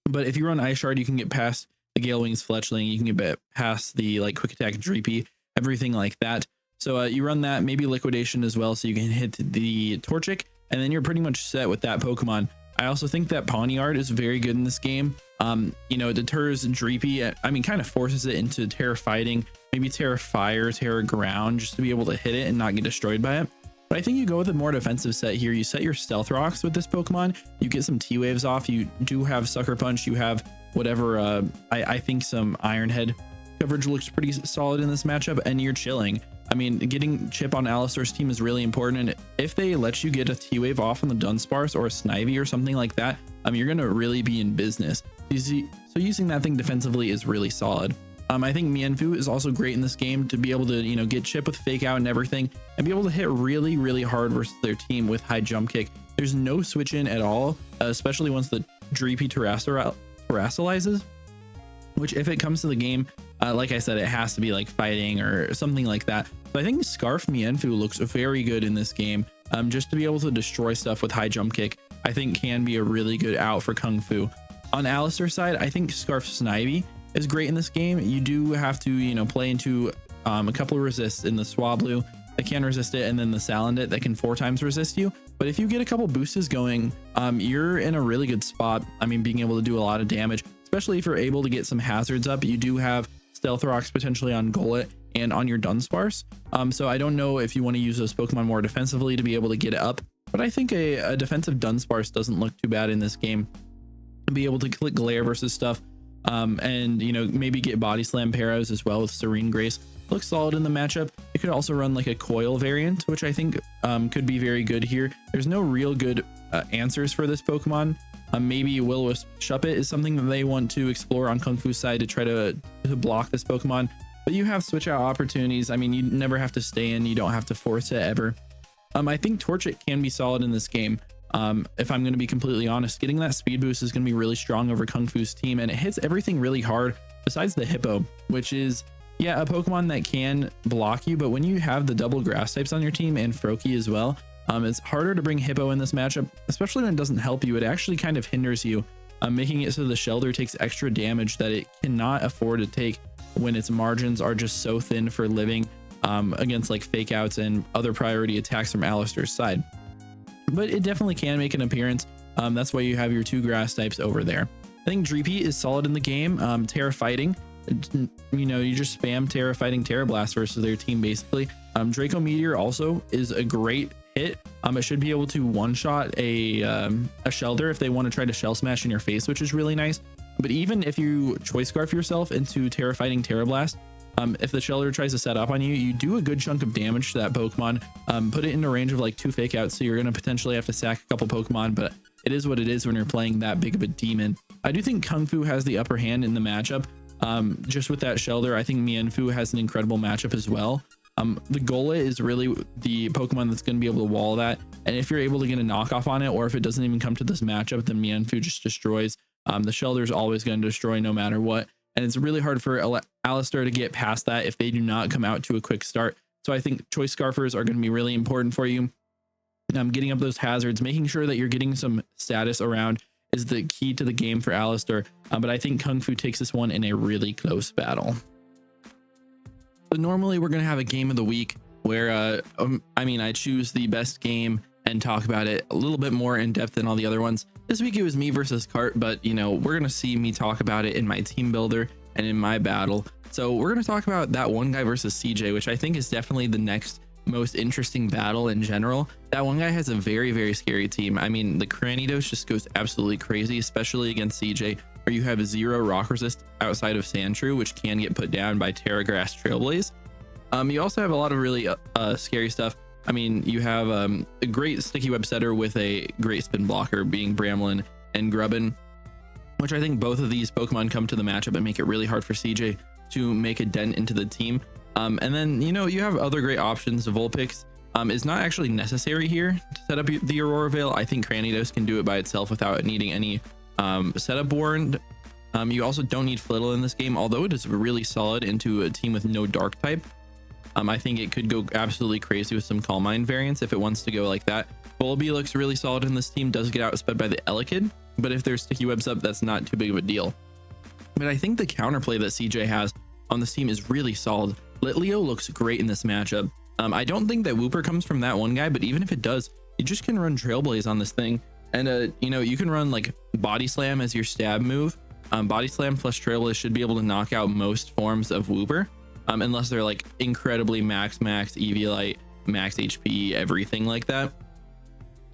But if you run Ice Shard, you can get past the Gale Wings Fletchling. You can get past the like Quick Attack Dreepy, everything like that. So you run that, maybe Liquidation as well, so you can hit the Torchic, and then you're pretty much set with that Pokemon. I also think that Pawniard is very good in this game. You know, it deters Dreepy. I mean, kind of forces it into Terra Fighting, maybe Terra Fire, Terra Ground, just to be able to hit it and not get destroyed by it. But I think you go with a more defensive set here. You set your Stealth Rocks with this Pokemon. You get some T-Waves off. You do have Sucker Punch. You have whatever, I think some Iron Head coverage looks pretty solid in this matchup, and you're chilling. I mean, getting chip on Alistar's team is really important, and if they let you get a T-Wave off on the Dunsparce or a Snivy or something like that, you're going to really be in business. So using that thing defensively is really solid. I think Mienfoo is also great in this game to be able to, get chip with fake out and everything, and be able to hit really, really hard versus their team with high jump kick. There's no switch in at all, especially once the Dreepy terrestrializes, which if it comes to the game, like I said, it has to be like fighting or something like that. So I think Scarf Mienfoo looks very good in this game. Just to be able to destroy stuff with high jump kick, I think can be a really good out for Kung Fu. On Alistar's side, I think Scarf Snivy is great in this game. You do have to, play into a couple of resists in the Swablu that can resist it, and then the Salandit that can 4 times resist you. But if you get a couple boosts going, you're in a really good spot. I mean, being able to do a lot of damage, especially if you're able to get some hazards up. You do have Stealth Rocks potentially on Golett and on your Dunsparce. So I don't know if you want to use those Pokemon more defensively to be able to get it up, but I think a defensive Dunsparce doesn't look too bad in this game. Be able to click Glare versus stuff, and maybe get Body Slam Paras as well with Serene Grace. Looks solid in the matchup. You could also run like a Coil variant, which I think could be very good here. There's no real good answers for this Pokemon. Maybe Will-O-Wisp Shuppet is something that they want to explore on Kung Fu's side to try to block this Pokemon, but you have switch out opportunities. I mean, you never have to stay in, you don't have to force it ever. I think Torchic can be solid in this game. If I'm going to be completely honest, getting that speed boost is going to be really strong over Kung Fu's team, and it hits everything really hard besides the Hippo, which is, yeah, a Pokemon that can block you, but when you have the double grass types on your team and Froakie as well, it's harder to bring Hippo in this matchup, especially when it doesn't help you. It actually kind of hinders you, making it so the Shelter takes extra damage that it cannot afford to take when its margins are just so thin for living against like fake outs and other priority attacks from Alistar's side. But it definitely can make an appearance. That's why you have your 2 grass types over there. I think Dreepy is solid in the game. Terra Fighting, you just spam Terra Fighting Terra Blast versus their team basically. Draco Meteor also is a great hit. It should be able to one-shot a Shelter if they want to try to Shell Smash in your face, which is really nice. But even if you Choice Scarf yourself into Terra Fighting Terra Blast, if the Shelter tries to set up on you, you do a good chunk of damage to that Pokemon. Put it into range of like 2 fake outs, so you're going to potentially have to sack a couple Pokemon, but it is what it is when you're playing that big of a demon. I do think Kung Fu has the upper hand in the matchup. Just with that Shelter, I think Mienfoo has an incredible matchup as well. The Golett is really the Pokemon that's going to be able to wall that, and if you're able to get a knockoff on it, or if it doesn't even come to this matchup, then Mienfoo just destroys. The Shelter is always going to destroy no matter what. And it's really hard for Alistar to get past that if they do not come out to a quick start. So I think Choice Scarfers are going to be really important for you. Getting up those hazards, making sure that you're getting some status around is the key to the game for Alistar. But I think Kung Fu takes this one in a really close battle. So normally we're going to have a game of the week where, I choose the best game and talk about it a little bit more in depth than all the other ones. This week it was me versus Cart, but we're going to see me talk about it in my team builder and in my battle. So we're going to talk about that one guy versus CJ, which I think is definitely the next most interesting battle in general. That one guy has a very, very scary team. I mean, the Cranidos just goes absolutely crazy, especially against CJ, where you have 0 rock resist outside of Sandshrew, which can get put down by Terra Grass Trailblaze. You also have a lot of really scary stuff. I mean, you have a great Sticky Web Setter with a great spin blocker being Bramlin and Grubbin, which I think both of these Pokemon come to the matchup and make it really hard for CJ to make a dent into the team. And then, you have other great options. Vulpix is not actually necessary here to set up the Aurora Veil. I think Cranidos can do it by itself without needing any setup warrant. You also don't need Flittle in this game, although it is really solid into a team with no Dark type. I think it could go absolutely crazy with some Calm Mind variants if it wants to go like that. Volby looks really solid in this team, does get outsped by the Elekid, but if there's Sticky Webs up, that's not too big of a deal. But I think the counterplay that CJ has on this team is really solid. Litleo looks great in this matchup. I don't think that Wooper comes from that one guy, but even if it does, you just can run Trailblaze on this thing. And, you can run like Body Slam as your stab move. Body Slam plus Trailblaze should be able to knock out most forms of Wooper. Unless they're like incredibly max Eviolite, max HP, everything like that.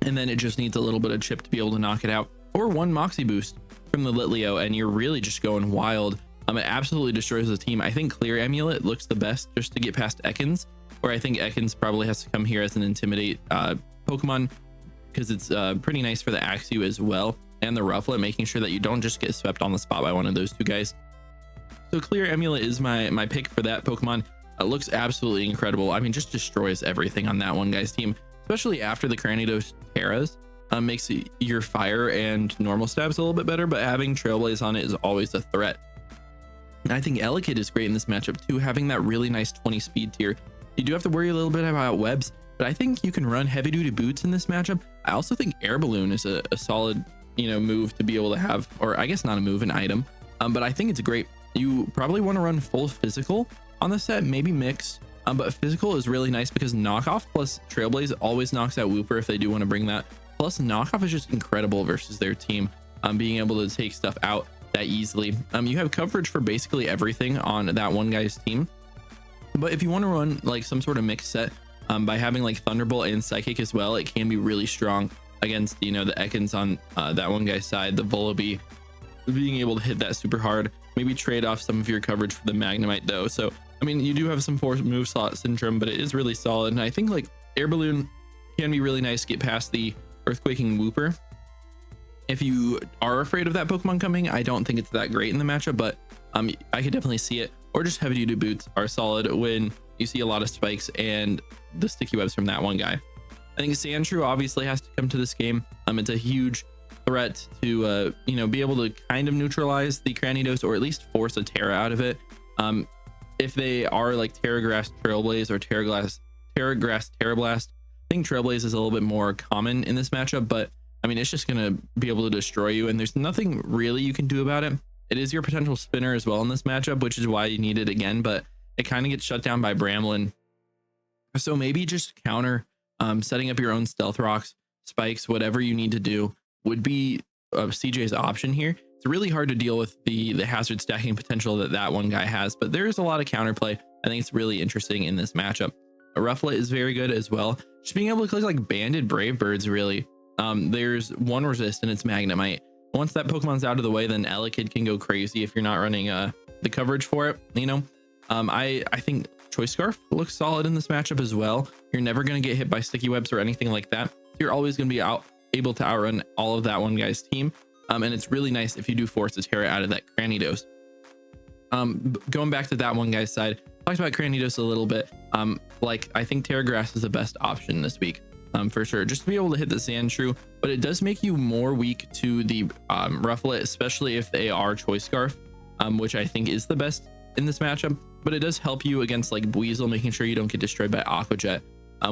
And then it just needs a little bit of chip to be able to knock it out, or one Moxie boost from the Litleo, and you're really just going wild It absolutely destroys the team. I think Clear Amulet looks the best just to get past Ekans, or I think Ekans probably has to come here as an Intimidate Pokemon, because it's pretty nice for the Axew as well, and the Rufflet, making sure that you don't just get swept on the spot by one of those two guys. So Clear Amulet is my pick for that Pokemon. It looks absolutely incredible. I mean, just destroys everything on that one guy's team, especially after the Cranidos Terras. Makes your fire and normal stabs a little bit better, but having Trailblaze on it is always a threat. And I think Elekid is great in this matchup too, having that really nice 20 speed tier. You do have to worry a little bit about webs, but I think you can run heavy duty boots in this matchup. I also think Air Balloon is a solid, move to be able to have, or I guess not a move, an item. But I think it's great. You probably want to run full physical on the set, maybe mix. But physical is really nice because knockoff plus Trailblaze always knocks out Wooper if they do want to bring that. Plus knockoff is just incredible versus their team, being able to take stuff out that easily. You have coverage for basically everything on that one guy's team. But if you want to run like some sort of mix set, by having like Thunderbolt and Psychic as well, it can be really strong against, the Ekans on that one guy's side, the Volibee, being able to hit that super hard. Maybe trade off some of your coverage for the Magnemite though. So, I mean, you do have some force move slot syndrome, but it is really solid. And I think like Air Balloon can be really nice to get past the Earthquaking Wooper. If you are afraid of that Pokemon coming, I don't think it's that great in the matchup, but I could definitely see it. Or just heavy duty boots are solid when you see a lot of spikes and the sticky webs from that one guy. I think Sandshrew obviously has to come to this game. It's a huge threat to be able to kind of neutralize the Cranidos, or at least force a Terra out of it. If they are like Terragrass Trailblaze or Terragrass Terrablast, I think Trailblaze is a little bit more common in this matchup, but I mean, it's just going to be able to destroy you, and there's nothing really you can do about it. It is your potential spinner as well in this matchup, which is why you need it again, but it kind of gets shut down by Bramblin. So maybe just counter, setting up your own Stealth Rocks, spikes, whatever you need to do would be CJ's option here. It's really hard to deal with the hazard stacking potential that one guy has, but there is a lot of counterplay. I think it's really interesting in this matchup. A Rufflet is very good as well. Just being able to click like Banded Brave Birds, really. There's one resist and it's Magnemite. Once that Pokemon's out of the way, then Elekid can go crazy if you're not running the coverage for it. I think Choice Scarf looks solid in this matchup as well. You're never going to get hit by sticky webs or anything like that. You're always going to be able to outrun all of that one guy's team. And it's really nice if you do force a Terra out of that Cranidos. Going back to that one guy's side, talked about Cranidos a little bit. I think Terragrass is the best option this week, for sure, just to be able to hit the Sandshrew, but it does make you more weak to the Rufflet, especially if they are Choice Scarf, which I think is the best in this matchup. But it does help you against like Buizel, making sure you don't get destroyed by Aqua Jet,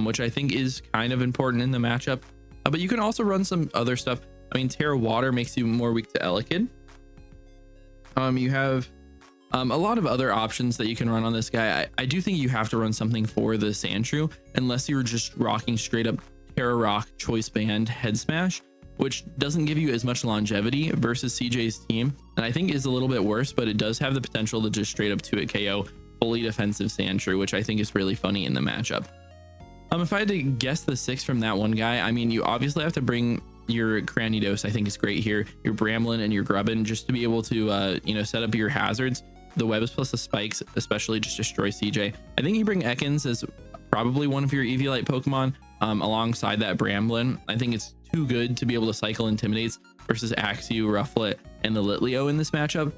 which I think is kind of important in the matchup. But you can also run some other stuff. I mean, Terra Water makes you more weak to Elekid. You have a lot of other options that you can run on this guy. I do think you have to run something for the Sandshrew, unless you're just rocking straight up Terra Rock, Choice Band, Head Smash, which doesn't give you as much longevity versus CJ's team, and I think is a little bit worse, but it does have the potential to just straight up 2-hit KO fully defensive Sandshrew, which I think is really funny in the matchup. If I had to guess the 6 from that one guy, I mean, you obviously have to bring your Cranidos, I think is great here, your Bramblin and your Grubbin, just to be able to set up your hazards. The webs plus the spikes especially just destroy CJ. I think you bring Ekans as probably one of your Eviolite Pokemon alongside that Bramblin. I think it's too good to be able to cycle Intimidates versus Axew, Rufflet, and the Litleo in this matchup.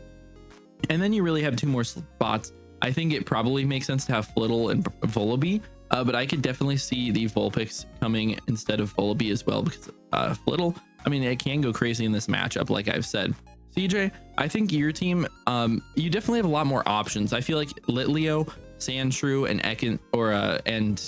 And then you really have 2 more spots. I think it probably makes sense to have Flittle and Volibee, but I could definitely see the Vulpix coming instead of Volibee as well, because Flittle, I mean, it can go crazy in this matchup, like I've said. CJ, I think your team, you definitely have a lot more options. I feel like Litleo, Sandshrew, and and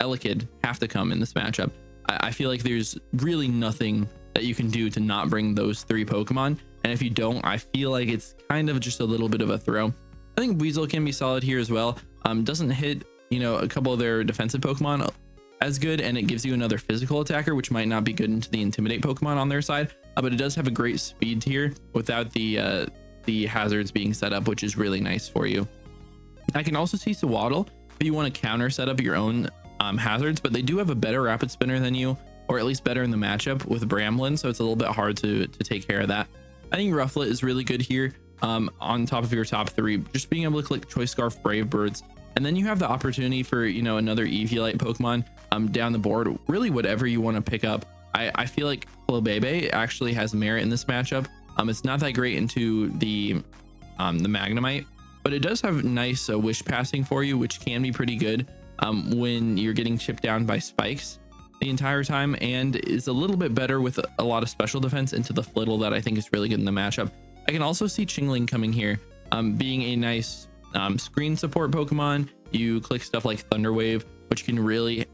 Elekid have to come in this matchup. I feel like there's really nothing that you can do to not bring those 3 Pokemon, and if you don't, I feel like it's kind of just a little bit of a throw. I think Buizel can be solid here as well. Doesn't hit a couple of their defensive Pokemon as good, and it gives you another physical attacker, which might not be good into the Intimidate Pokemon on their side, but it does have a great speed tier without the hazards being set up, which is really nice for you. I can also see Sewaddle if you want to counter set up your own hazards, but they do have a better rapid spinner than you, or at least better in the matchup with Bramblin, so it's a little bit hard to take care of that. I think Rufflet is really good here. on top of your top 3, just being able to click Choice Scarf, Brave Birds, and then you have the opportunity for, you know, another Eviolite Pokemon down the board, really whatever you want to pick up. I feel like Flabebe actually has merit in this matchup. It's not that great into the Magnemite, but it does have nice wish passing for you, which can be pretty good when you're getting chipped down by spikes the entire time, and is a little bit better with a lot of special defense into the Flittle that I think is really good in the matchup. I can also see Chingling coming here, being a nice screen support Pokemon. You click stuff like Thunder Wave, which can really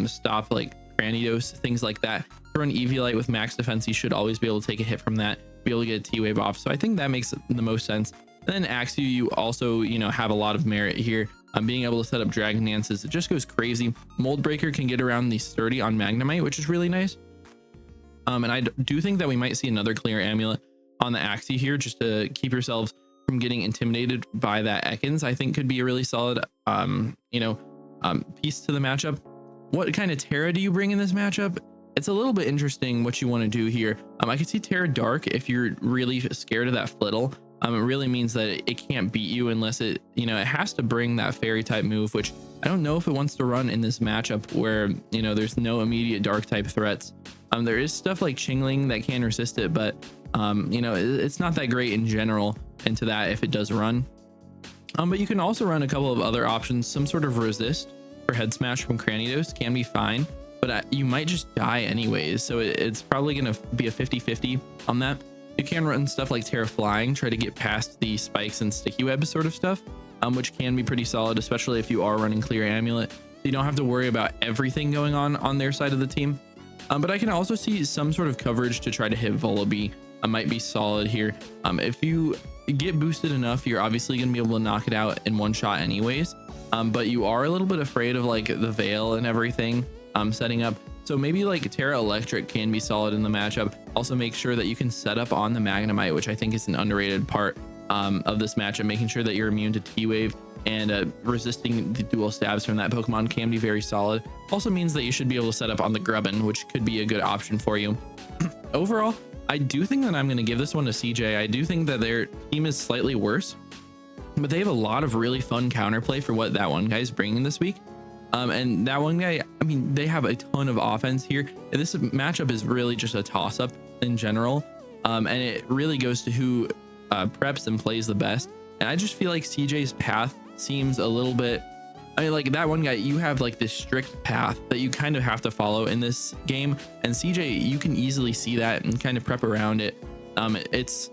stop like Cranidos, things like that. For an Eviolite with max defense, you should always be able to take a hit from that, be able to get a T-Wave off. So I think that makes the most sense. And then Axew, you also, you know, have a lot of merit here. Being able to set up Dragon Dances, it just goes crazy. Mold Breaker can get around the 30 on Magnemite, which is really nice. And I do think that we might see another Clear Amulet on the Axie here, just to keep yourselves from getting intimidated by that Ekans. I think could be a really solid, piece to the matchup. What kind of Terra do you bring in this matchup? It's a little bit interesting what you want to do here. I could see Terra Dark if you're really scared of that Flittle. It really means that it can't beat you unless it, you know, it has to bring that Fairy type move, which I don't know if it wants to run in this matchup where, you know, there's no immediate Dark type threats. There is stuff like Chingling that can resist it, but you know, it's not that great in general into that if it does run. But you can also run a couple of other options. Some sort of resist for Head Smash from Cranidos can be fine, but you might just die anyways, so it's probably going to be a 50-50 on that. You can run stuff like Terra Flying, try to get past the spikes and sticky web sort of stuff, which can be pretty solid, especially if you are running Clear Amulet. So you don't have to worry about everything going on their side of the team. But I can also see some sort of coverage to try to hit Volibee. Might be solid here. If you get boosted enough, you're obviously going to be able to knock it out in one shot anyways. But you are a little bit afraid of like the Veil and everything setting up. So maybe like Terra Electric can be solid in the matchup. Also make sure that you can set up on the Magnemite, which I think is an underrated part of this matchup. Making sure that you're immune to T-Wave and resisting the dual stabs from that Pokemon can be very solid. Also means that you should be able to set up on the Grubbin, which could be a good option for you. Overall, I do think that I'm going to give this one to CJ. I do think that their team is slightly worse, but they have a lot of really fun counterplay for what that one guy's bringing this week. And that one guy, I mean, they have a ton of offense here. And this matchup is really just a toss-up in general. And it really goes to who preps and plays the best. And I just feel like CJ's path seems a little bit, I mean, like that one guy, you have like this strict path that you kind of have to follow in this game. And CJ, you can easily see that and kind of prep around it. It's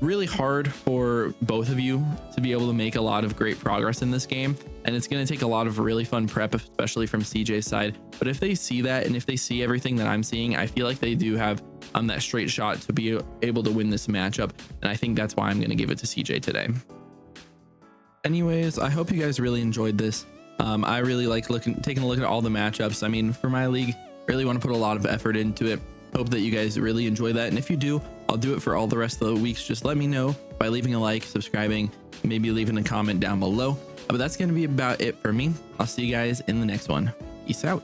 really hard for both of you to be able to make a lot of great progress in this game, and it's going to take a lot of really fun prep, especially from CJ's side. But if they see that, and if they see everything that I'm seeing, I feel like they do have that straight shot to be able to win this matchup, and I think that's why I'm going to give it to CJ today. Anyways, I hope you guys really enjoyed this. I really like taking a look at all the matchups. I mean, for my league, really want to put a lot of effort into it. Hope that you guys really enjoy that, and if you do, I'll do it for all the rest of the weeks. Just let me know by leaving a like, subscribing, maybe leaving a comment down below. But that's going to be about it for me. I'll see you guys in the next one. Peace out.